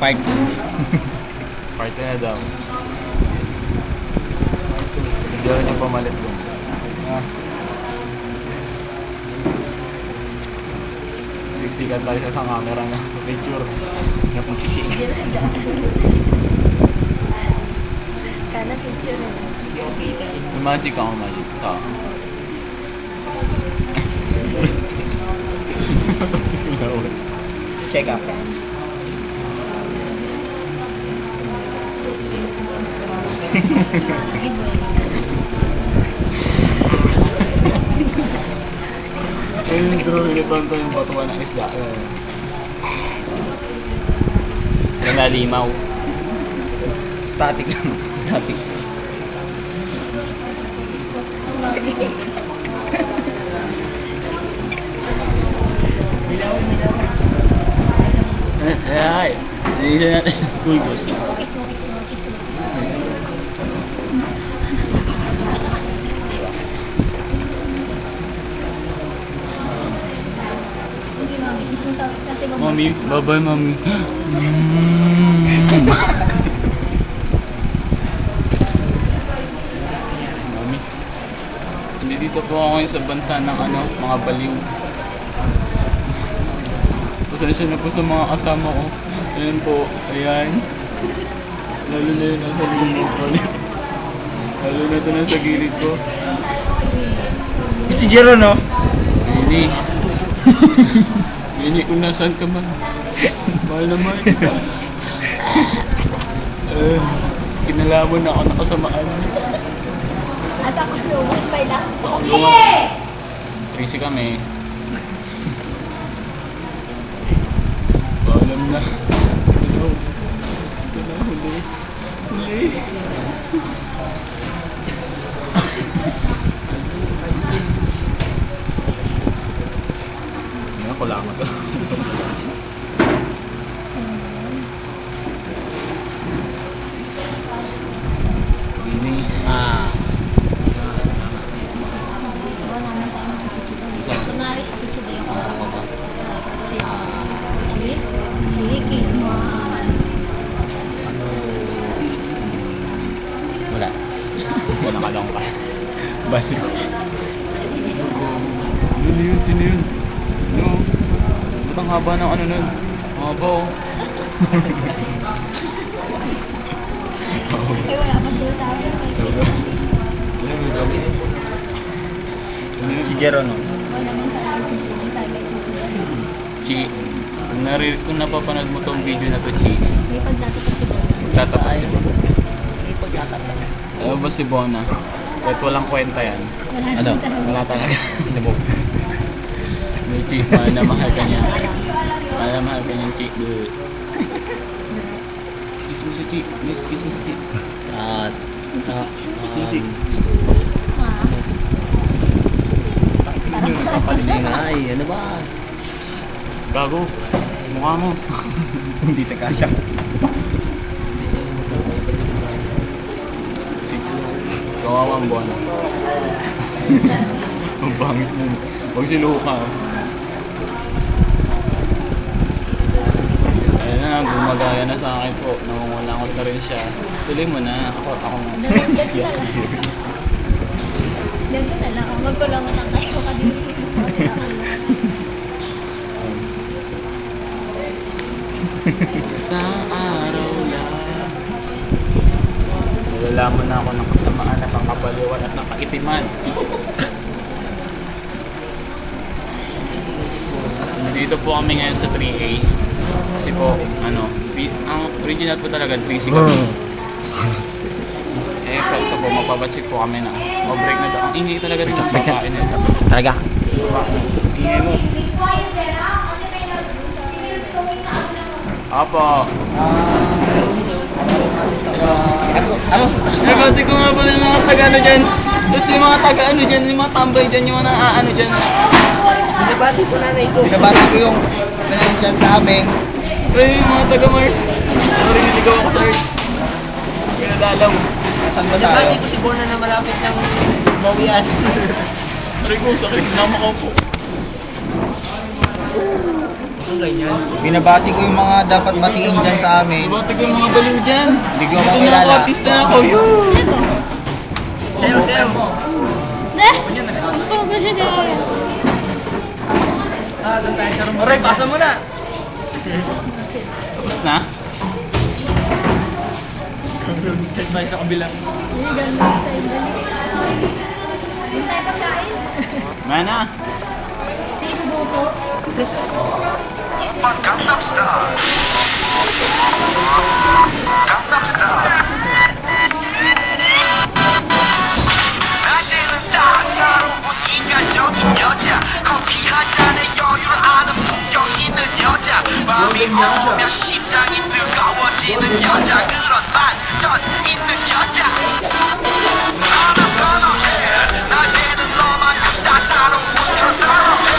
Part 2. Part 2 na daw. Siguro yung pamalit doon. Siksikan tayo siya sa camera na picture. Nga pong siksikan. Kana picture na. May magic ako, magic. Ito. Check up. Ayun, bro, initonto yung batuan ng isda. Yung nalimaw. Static lang. Static. Ay, hindi natin. Uy, boss. Kiss mo, kiss mo, kiss mo, kiss mo, kiss mo. Kiss mo si Mami, kiss mo sa, kasi Mami, bye-bye, mami. Mami. Hindi dito po ako ngayon sa bansa ng mga baliw. Pasensya na po sa mga kasama ko. Ayan po, ayan. Lalo na yun nasa likod ng baliw. Lalo na ito nasa gilid ko. Si Jero, no? Bini. Bini, kung nasaan ka man. Mahal na mahal ka. Kinalaman na ako ng kasamaan. Asa ko luwan pa ilang. Tracy kami. Paalam na. Ito na, huli. Huli. Hindi na, kulangan ka. Bini. Diba naman sa mga chichida. Kunwari si chichida yung ako ba? Kiss mo. Wala. Wala ka lang ka. Balik. Sino yun? Sino yun? No. Ba't ang haba ng ano nun? Haba oh. Ay, wala pa sila sabi. Ano yun? Ano yun? Ano yun? Si Jero, no? Wala naman sa akin chichida. Sabi ko Chi, kung napapanood mo tong video na to, Chi, may pagdatapat si Bona. tatapat si Bona. May pagkakata. Ano ba si Bona? Kahit walang kwenta yan. Wala Ano? naman talaga. Wala talaga. May Chi, mahal na mahal ka niya. Mahal na mahal ka niya, Chi. Good. Kiss mo si Chi. Miss, kiss mo si Chi. Chi. Parang Kapag ay, ano ba? Gago. Mukha mo. Hindi na kasya. Si Kawawang Bona. Ang bangit nun. Huwag si Luka. Ayun na, gumagaya na sa akin po. Nangungulangot na rin siya. Tuloy mo na. Ako Ganun na lang. Magkulangan lang kayo kadiri. Sa araw lang. Nalalaman na ako ng kasamaan at ang kabaliwan at ng kaitiman. Dito po kami ngayon sa 3A. Kasi po, ang original po talaga 3C kami. Kasi po, mapapacheck po kami na ma-break na daw. Ang ingay talaga rin ng babae na ito. Talaga? Ingay mo. Apo. Nabati ko nga pala yung mga taga-ano dyan. Tapos yung mga taga-ano dyan, yung mga tambay dyan, yung mga naaano dyan. Binabati ko nanay ko. Binabati ko yung nandiyan sa amin. Ay, yung mga taga-Mars. Sorry, niligaw ako sa Earth. Pinadalaw. Saan ba tayo? Binabati ko si Bona na malapit ng bawian. Aray ko, sakit. Nama ko po. ganyan. Binabati ko yung mga dapat batiin dyan sa amin. Bati ko yung mga baliw dyan. Hindi ko Ito na ako, makilala. artista na ako. Yun! Ito. Sayo, sayo. Eh! Ano ko siya niya? Aray, pasa mo na. Tapos na? Step tayo sa kabilang. Hindi, ganun style. Hindi tayo pagkain. Mana? Facebook ko. 오빤 강남스타일 강남스타일 낮에는 따사로운 인간적인 여자 커피 한 잔에 여유를 아는 품격 있는 여자 밤이 오면 심장이 뜨거워지는 여자 그런 반전 있는 여자 나는 선호해 낮에는 너만큼 따사로운 그런 사람해